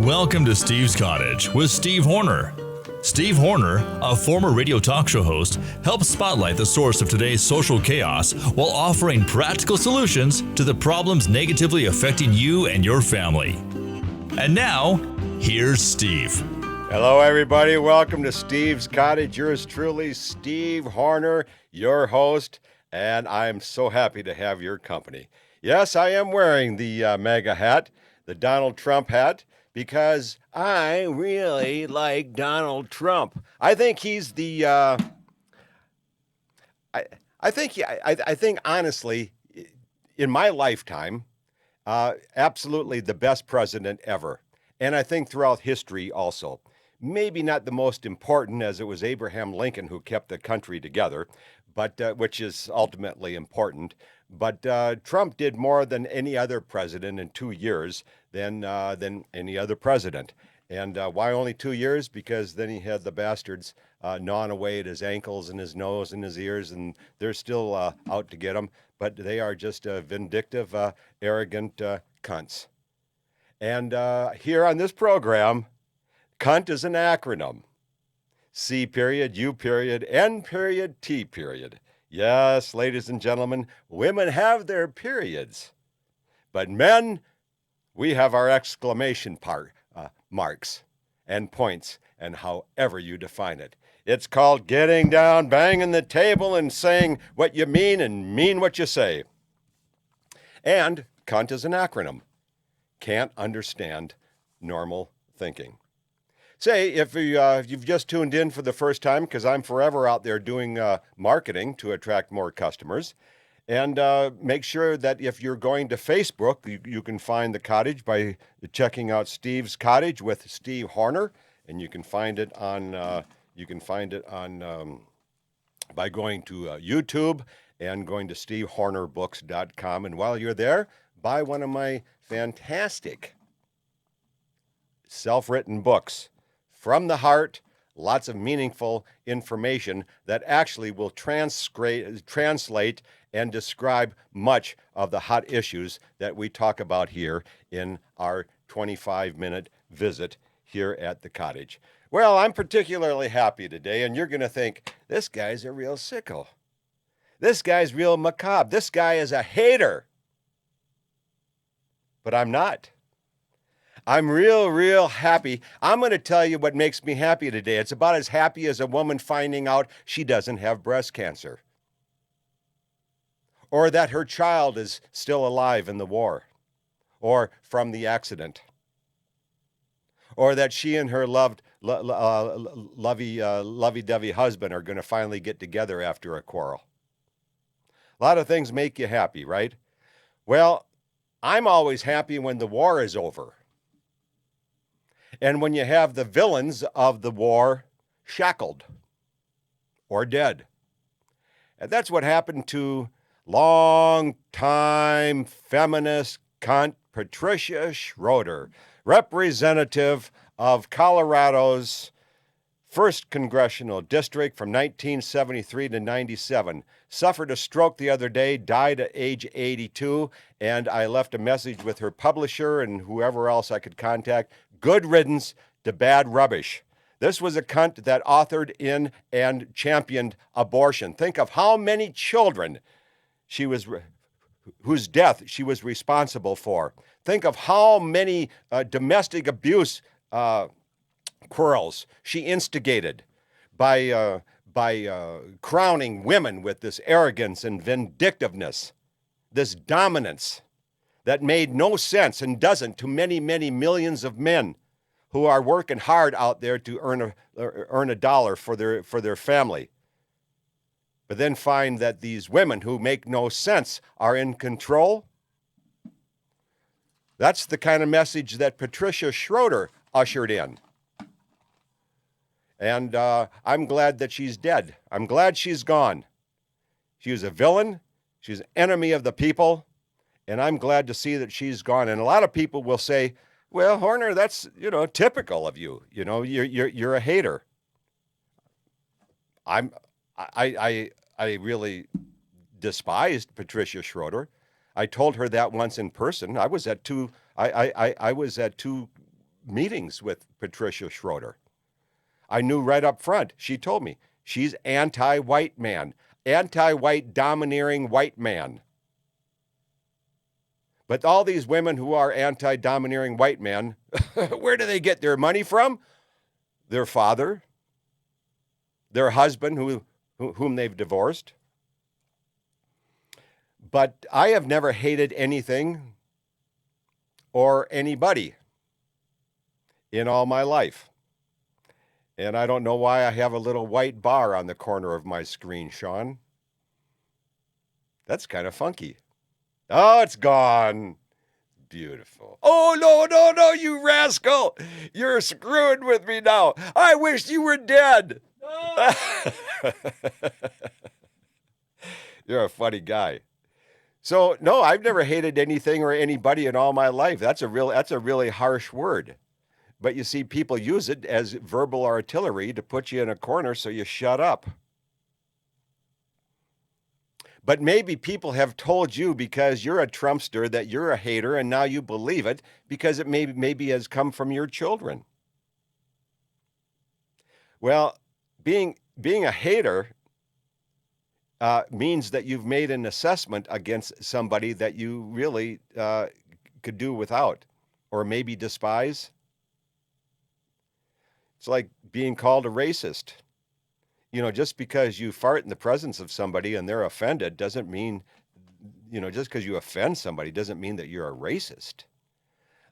Welcome to Steve's Cottage with Steve Horner. Steve Horner, a former radio talk show host, helps spotlight the source of today's social chaos while offering practical solutions to the problems negatively affecting you and your family. And now, here's Steve. Hello, everybody. Welcome to Steve's Cottage. Yours truly, Steve Horner, your host, and I'm so happy to have your company. Yes, I am wearing the MAGA hat, the Donald Trump hat, because I really like Donald Trump. I think he's the. I think honestly, in my lifetime, absolutely the best president ever, and I think throughout history also. Maybe not the most important, as it was Abraham Lincoln who kept the country together, but which is ultimately important. But Trump did more than any other president in 2 years than any other president. And why only 2 years? Because then he had the bastards gnawing away at his ankles and his nose and his ears, and they're still out to get him. But they are just vindictive, arrogant cunts. And here on this program, cunt is an acronym. C period, U period, N period, T period. Yes, ladies and gentlemen, women have their periods. But men, we have our exclamation marks and points, and however you define it. It's called getting down, banging the table, and saying what you mean and mean what you say. And cunt is an acronym. Can't understand normal thinking. Say, if you've just tuned in for the first time, because I'm forever out there doing marketing to attract more customers, and make sure that if you're going to Facebook, you can find the cottage by checking out Steve's Cottage with Steve Horner, and you can find it on by going to YouTube and going to stevehornerbooks.com. And while you're there, buy one of my fantastic self-written books. From the heart, lots of meaningful information that actually will translate and describe much of the hot issues that we talk about here in our 25-minute visit here at the cottage. Well, I'm particularly happy today, and you're going to think, this guy's a real sicko. This guy's real macabre. This guy is a hater. But I'm not. I'm real happy. I'm going to tell you what makes me happy today. It's about as happy as a woman finding out she doesn't have breast cancer, or that her child is still alive in the war, or from the accident, or that she and her lovey-dovey husband are going to finally get together after a quarrel. A lot of things make you happy, right? Well, I'm always happy when the war is over. And when you have the villains of the war shackled or dead. And that's what happened to long-time feminist cunt Patricia Schroeder, representative of Colorado's 1st Congressional District from 1973 to 97. Suffered a stroke the other day, died at age 82, and I left a message with her publisher and whoever else I could contact. Good riddance to bad rubbish. This was a cunt that authored in and championed abortion. Think of how many children whose death she was responsible for. Think of how many domestic abuse quarrels she instigated by crowning women with this arrogance and vindictiveness, this dominance that made no sense and doesn't to many millions of men who are working hard out there to earn a dollar for their family. But then find that these women who make no sense are in control. That's the kind of message that Patricia Schroeder ushered in. And I'm glad that she's dead. I'm glad she's gone. She was a villain. She's an enemy of the people. And I'm glad to see that she's gone. And a lot of people will say, well, Horner, that's, typical of you. You're a hater. I really despised Patricia Schroeder. I told her that once in person. I was at two meetings with Patricia Schroeder. I knew right up front. She told me she's anti-white man, anti-white domineering white man. But all these women who are anti-domineering white men, where do they get their money from? Their father, their husband whom they've divorced. But I have never hated anything or anybody in all my life. And I don't know why I have a little white bar on the corner of my screen, Sean. That's kind of funky. Oh, it's gone. Beautiful. Oh, no, you rascal. You're screwing with me now. I wish you were dead. No. You're a funny guy. So, no, I've never hated anything or anybody in all my life. That's a really harsh word. But you see, people use it as verbal artillery to put you in a corner so you shut up. But maybe people have told you because you're a Trumpster that you're a hater, and now you believe it because it maybe has come from your children. Well, being a hater means that you've made an assessment against somebody that you really could do without or maybe despise. It's like being called a racist. You know, just because you fart in the presence of somebody and they're offended doesn't mean, just because you offend somebody doesn't mean that you're a racist.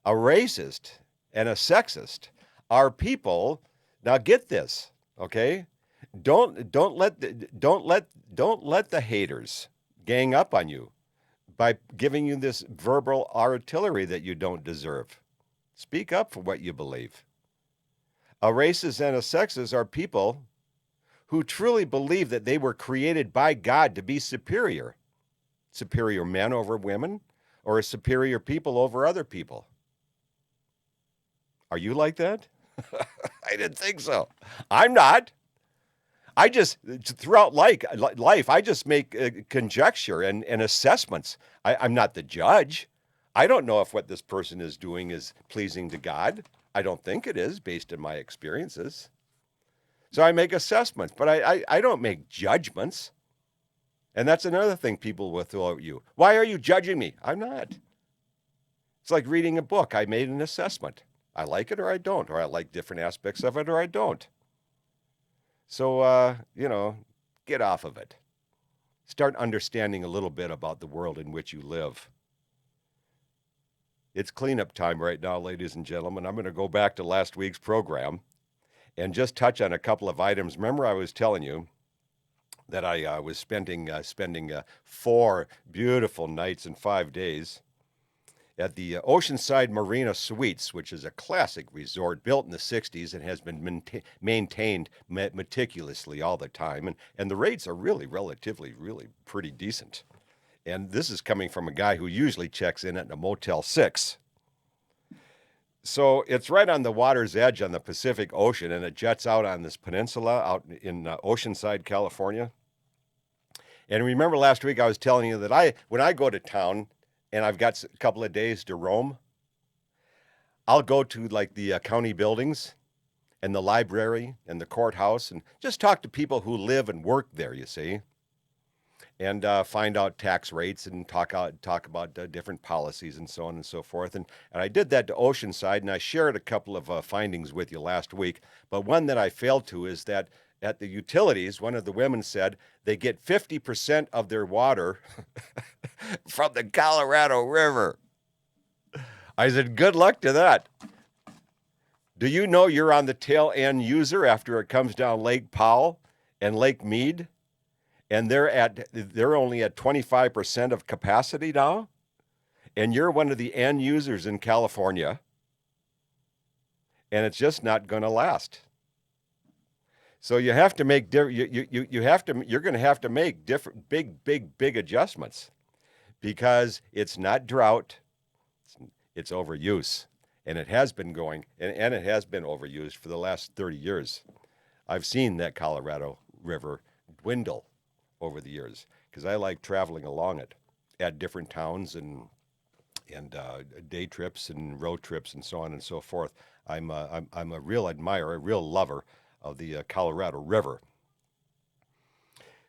A racist and a sexist are people. Now get this, okay? Don't let the haters gang up on you by giving you this verbal artillery that you don't deserve. Speak up for what you believe. A racist and a sexist are people who truly believe that they were created by God to be superior men over women, or superior people over other people. Are you like that? I didn't think so. I'm not. I just, throughout life, I just make conjecture and assessments. I'm not the judge. I don't know if what this person is doing is pleasing to God. I don't think it is, based on my experiences. So I make assessments, but I don't make judgments. And that's another thing people will throw at you. Why are you judging me? I'm not. It's like reading a book. I made an assessment. I like it or I don't, or I like different aspects of it or I don't. So, get off of it. Start understanding a little bit about the world in which you live. It's cleanup time right now, ladies and gentlemen. I'm going to go back to last week's program and just touch on a couple of items. Remember, I was telling you that I was spending 4 beautiful nights and 5 days at the Oceanside Marina Suites, which is a classic resort built in the 60s and has been maintained meticulously all the time. And the rates are really pretty decent. And this is coming from a guy who usually checks in at a Motel 6. So it's right on the water's edge on the Pacific Ocean, and it jets out on this peninsula out in Oceanside, California. And remember last week I was telling you that when I go to town and I've got a couple of days to roam, I'll go to like the county buildings and the library and the courthouse and just talk to people who live and work there, you see, and find out tax rates and talk about different policies and so on and so forth. And I did that to Oceanside, and I shared a couple of findings with you last week. But one that I failed to is that at the utilities, one of the women said they get 50% of their water from the Colorado River. I said, good luck to that. Do you know you're on the tail end user after it comes down Lake Powell and Lake Mead? And they're only at 25% of capacity now, and you're one of the end users in California, and it's just not going to last. So you have to make you're going to have to make different big adjustments, because it's not drought, it's overuse, and it has been going and it has been overused for the last 30 years. I've seen that Colorado River dwindle over the years because I like traveling along it at different towns and and day trips and road trips and so on and so forth. I'm a real admirer, a real lover of the Colorado River.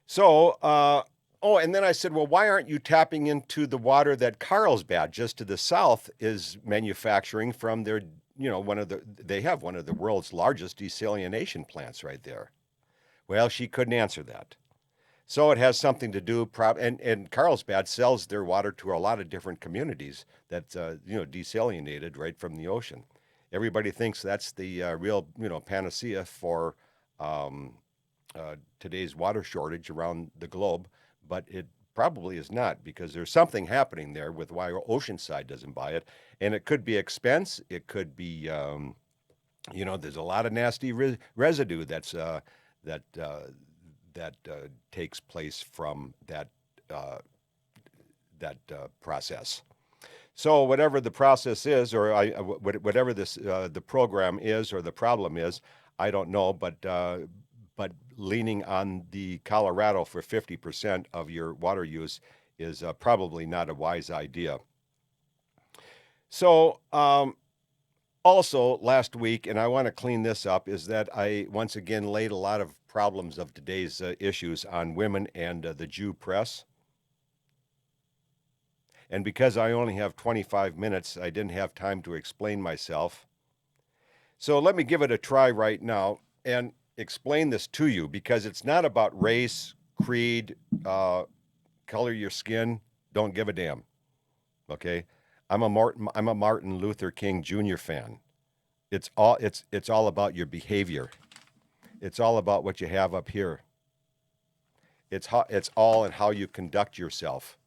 So, oh, and then I said, well, why aren't you tapping into the water that Carlsbad, just to the south, is manufacturing from their, they have one of the world's largest desalination plants right there. Well, she couldn't answer that. So it has something to do, and Carlsbad sells their water to a lot of different communities that's, desalinated right from the ocean. Everybody thinks that's the real, panacea for today's water shortage around the globe, but it probably is not, because there's something happening there with why Oceanside doesn't buy it. And it could be expense. It could be, there's a lot of nasty residue that takes place from that process. So whatever the process is, or whatever this the program is, or the problem is, I don't know. But leaning on the Colorado for 50% of your water use is probably not a wise idea. So also last week, and I want to clean this up, is that I once again laid a lot of problems of today's issues on women and the Jew press. And because I only have 25 minutes, I didn't have time to explain myself. So let me give it a try right now and explain this to you, because it's not about race, creed, color your skin. Don't give a damn. Okay? I'm a Martin Luther King Jr. fan. It's all about your behavior. It's all about what you have up here. It's all in how you conduct yourself.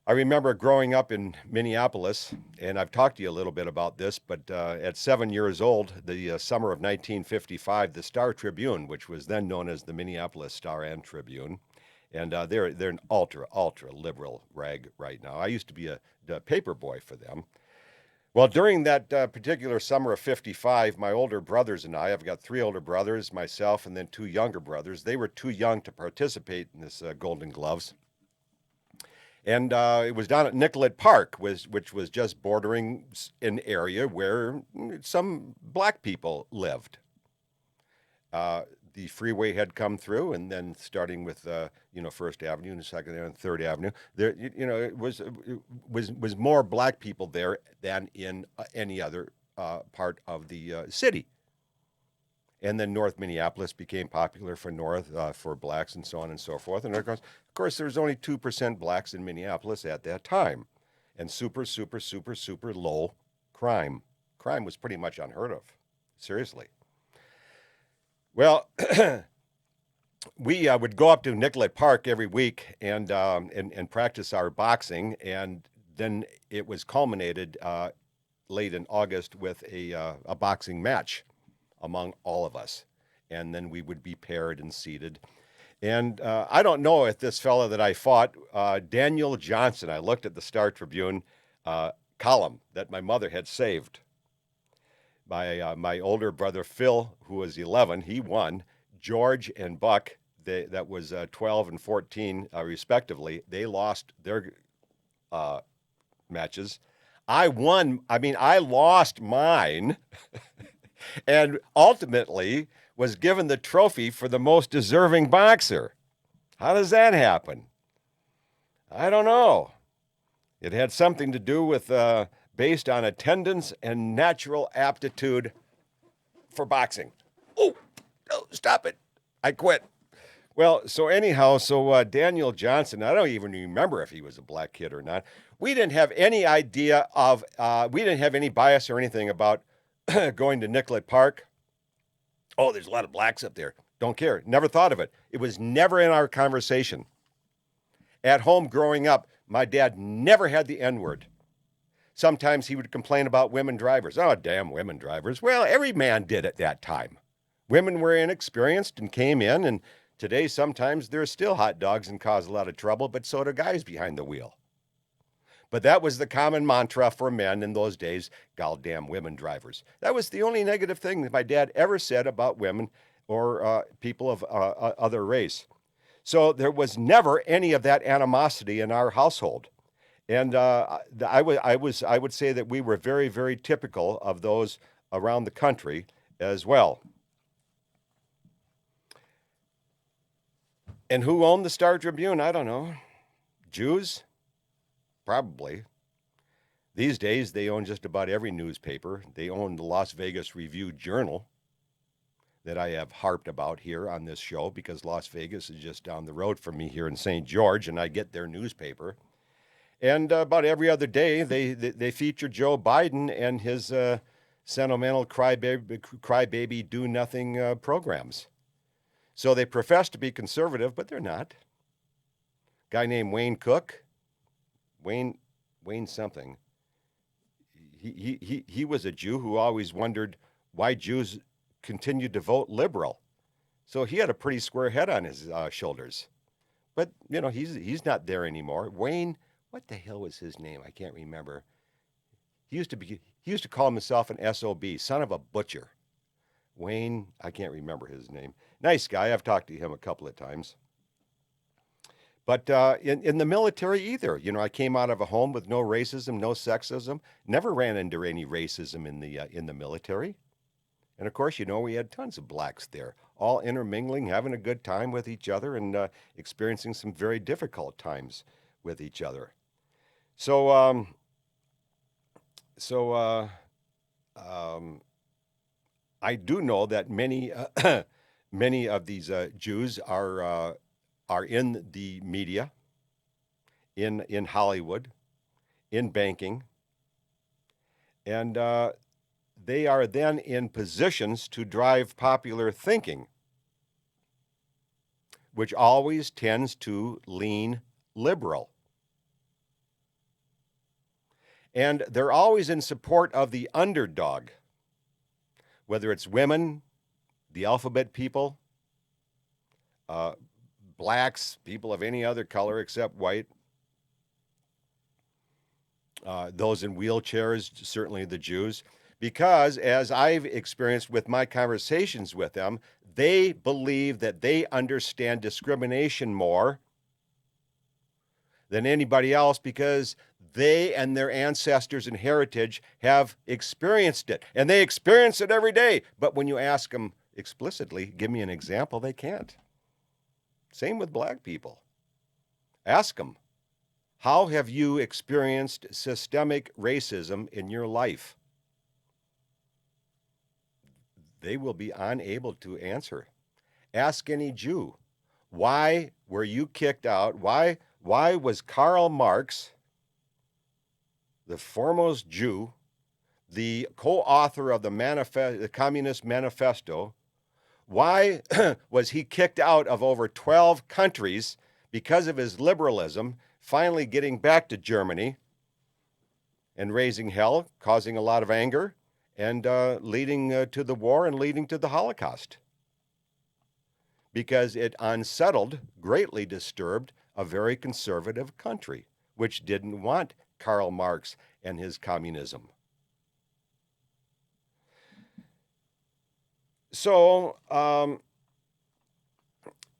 I remember growing up in Minneapolis, and I've talked to you a little bit about this, but at 7 years old, the summer of 1955, the Star Tribune, which was then known as the Minneapolis Star and Tribune, and they're an ultra liberal rag right now. I used to be a paper boy for them. Well, during that particular summer of 55, my older brothers and I've got 3 older brothers, myself, and then 2 younger brothers. They were too young to participate in this Golden Gloves. And it was down at Nicollet Park, which was just bordering an area where some black people lived. The freeway had come through, and then starting with First Avenue and Second and Third Avenue, there it was more black people there than in any other part of the city. And then North Minneapolis became popular for blacks and so on and so forth. And of course, there was only 2% blacks in Minneapolis at that time, and super low crime. Crime was pretty much unheard of. Seriously. Well, we would go up to Nicollet Park every week and practice our boxing, and then it was culminated late in August with a boxing match among all of us. And then we would be paired and seated. And I don't know if this fellow that I fought, Daniel Johnson, I looked at the Star Tribune column that my mother had saved. My older brother, Phil, who was 11, he won. George and Buck, that was 12 and 14, respectively, they lost their matches. I won. I lost mine. And ultimately was given the trophy for the most deserving boxer. How does that happen? I don't know. It had something to do with based on attendance and natural aptitude for boxing. Oh, stop it. I quit. Well, so anyhow, Daniel Johnson, I don't even remember if he was a black kid or not. We didn't have any idea of, we didn't have any bias or anything about going to Nicollet Park. Oh, there's a lot of blacks up there. Don't care. Never thought of it. It was never in our conversation. At home growing up, my dad never had the N-word. Sometimes he would complain about women drivers. Oh, damn women drivers. Well, every man did at that time. Women were inexperienced and came in, and today sometimes they're still hot dogs and cause a lot of trouble, but so do guys behind the wheel. But that was the common mantra for men in those days, goddamn women drivers. That was the only negative thing that my dad ever said about women or people of other race. So there was never any of that animosity in our household. And I would say that we were very, very typical of those around the country as well. And who owned the Star Tribune? I don't know. Jews? Probably. These days, they own just about every newspaper. They own the Las Vegas Review-Journal that I have harped about here on this show because Las Vegas is just down the road from me here in St. George, and I get their newspaper. And about every other day, they feature Joe Biden and his sentimental crybaby do-nothing programs. So they profess to be conservative, but they're not. Guy named Wayne Cook, Wayne something. He was a Jew who always wondered why Jews continued to vote liberal. So he had a pretty square head on his shoulders. But, you know, he's not there anymore. Wayne, what the hell was his name? I can't remember. He used to call himself an SOB, son of a butcher. Wayne, I can't remember his name. Nice guy. I've talked to him a couple of times. But in the military either, you know, I came out of a home with no racism, no sexism, never ran into any racism in the military. And of course, you know, we had tons of blacks there, all intermingling, having a good time with each other and experiencing some very difficult times with each other. So, I do know that many many of these Jews are in the media, in Hollywood, in banking, and they are then in positions to drive popular thinking, which always tends to lean liberal. And they're always in support of the underdog, whether it's women, the alphabet people, blacks, people of any other color except white, those in wheelchairs, certainly the Jews, because as I've experienced with my conversations with them, they believe that they understand discrimination more than anybody else because they and their ancestors and heritage have experienced it. And they experience it every day. But when you ask them explicitly, give me an example, they can't. Same with black people. Ask them, how have you experienced systemic racism in your life? They will be unable to answer. Ask any Jew, why were you kicked out? Why was Karl Marx, the foremost Jew, the co-author of the Communist Manifesto, why was he kicked out of over 12 countries because of his liberalism, finally getting back to Germany and raising hell, causing a lot of anger, and leading to the war and leading to the Holocaust? Because it unsettled, greatly disturbed a very conservative country, which didn't want Karl Marx and his communism. So,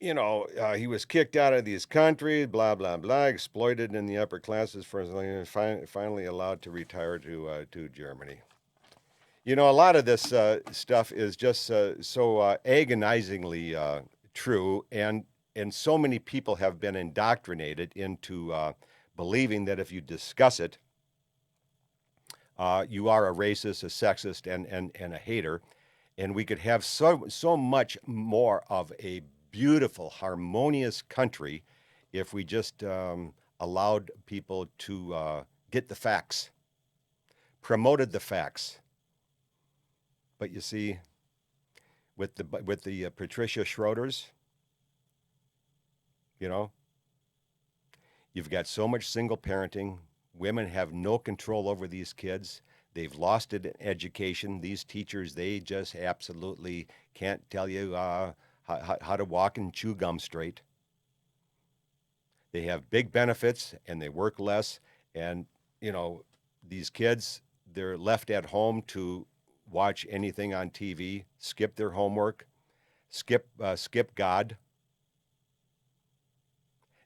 you know, he was kicked out of these countries, blah, blah, blah, exploited in the upper classes for finally allowed to retire to Germany. You know, a lot of this stuff is just so agonizingly true, and so many people have been indoctrinated into believing that if you discuss it, you are a racist, a sexist, and a hater. And we could have so much more of a beautiful, harmonious country if we just allowed people to get the facts, promoted the facts. But you see, with the Patricia Schroeders, you know, you've got so much single parenting. Women have no control over these kids. They've lost it in education. These teachers, they just absolutely can't tell you how to walk and chew gum straight. They have big benefits and they work less. And, you know, these kids, they're left at home to watch anything on TV, skip their homework, skip God,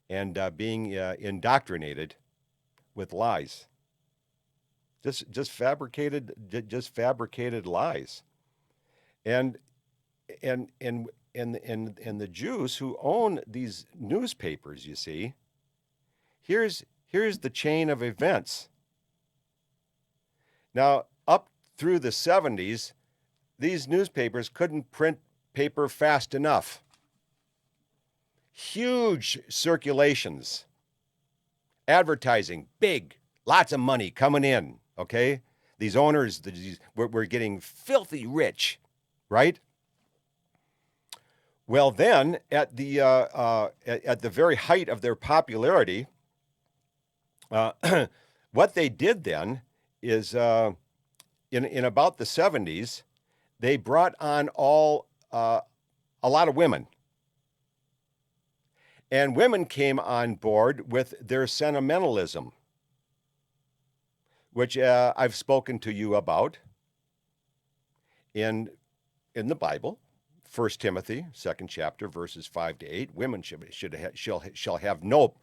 and being indoctrinated with lies. Just fabricated lies. And the Jews who own these newspapers, you see, here's the chain of events. Now, up through the 70s, these newspapers couldn't print paper fast enough. Huge circulations. Advertising, big, lots of money coming in, okay? These owners, were getting filthy rich, right? Well, then, at the very height of their popularity, what they did then is, in about the 70s, they brought on a lot of women. And women came on board with their sentimentalism, which I've spoken to you about in the Bible, 1 Timothy, 2nd chapter, verses 5 to 8. Women shall have no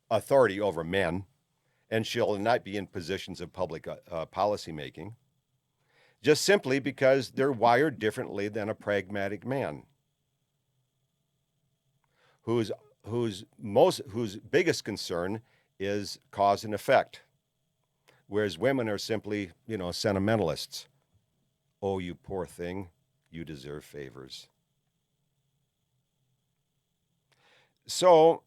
authority over men, and shall not be in positions of public policy making, just simply because they're wired differently than a pragmatic man, whose biggest concern is cause and effect, whereas women are simply, sentimentalists. Oh, you poor thing, you deserve favors. So,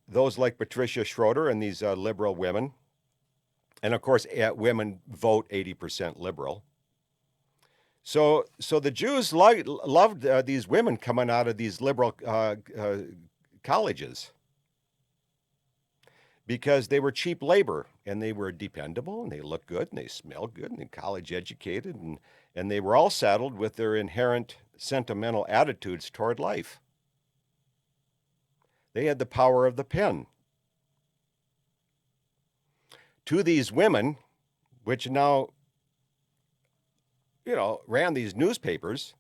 those like Patricia Schroeder and these liberal women, and of course, women vote 80% liberal. So the Jews loved these women coming out of these liberal colleges because they were cheap labor and they were dependable and they looked good and they smelled good and they college educated and they were all saddled with their inherent sentimental attitudes toward life. They had the power of the pen. To these women, which now ran these newspapers,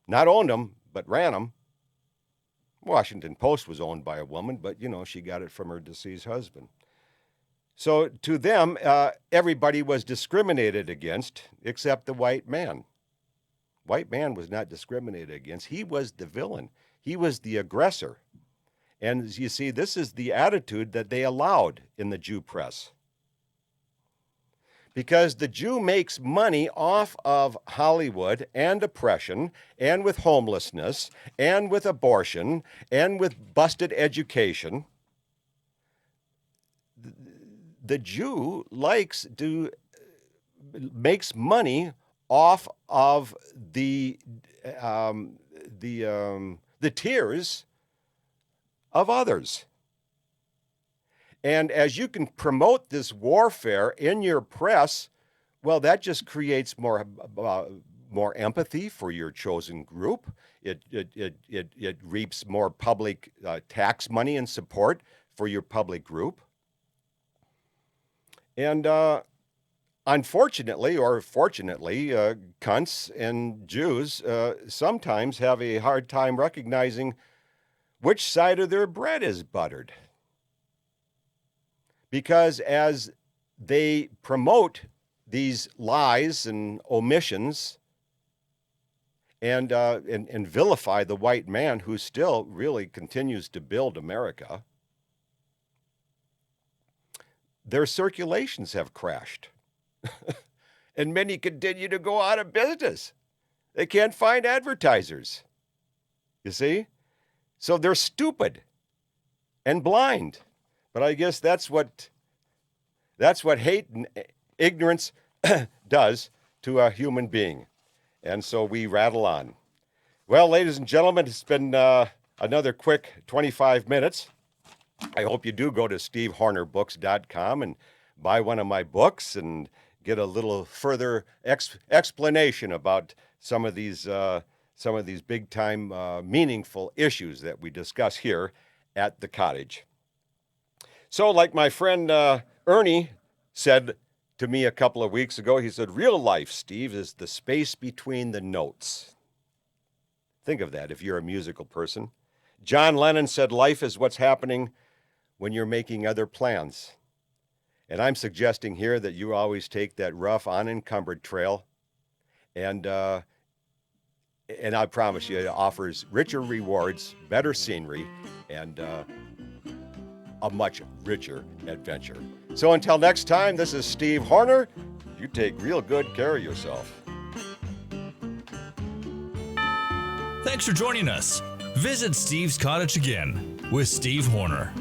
not owned them, but ran them. Washington Post was owned by a woman, but, she got it from her deceased husband. So to them, everybody was discriminated against except the white man. White man was not discriminated against. He was the villain. He was the aggressor. And as you see, this is the attitude that they allowed in the Jew press. Because the Jew makes money off of Hollywood and oppression and with homelessness and with abortion and with busted education. The Jew makes money off of the tears of others. And as you can promote this warfare in your press, well, that just creates more empathy for your chosen group. It reaps more public tax money and support for your public group. And unfortunately, or fortunately, cunts and Jews sometimes have a hard time recognizing which side of their bread is buttered. Because as they promote these lies and omissions and vilify the white man who still really continues to build America, their circulations have crashed. And many continue to go out of business. They can't find advertisers. You see? So they're stupid and blind. But I guess that's what hate and ignorance does to a human being. And so we rattle on. Well, ladies and gentlemen, it's been another quick 25 minutes. I hope you do go to stevehornerbooks.com and buy one of my books and get a little further explanation about some of these big-time meaningful issues that we discuss here at the Cottage. So like my friend Ernie said to me a couple of weeks ago, he said, real life, Steve, is the space between the notes. Think of that if you're a musical person. John Lennon said life is what's happening when you're making other plans. And I'm suggesting here that you always take that rough, unencumbered trail, and I promise you, it offers richer rewards, better scenery, and a much richer adventure. So until next time, this is Steve Horner. You take real good care of yourself. Thanks for joining us. Visit Steve's Cottage again with Steve Horner.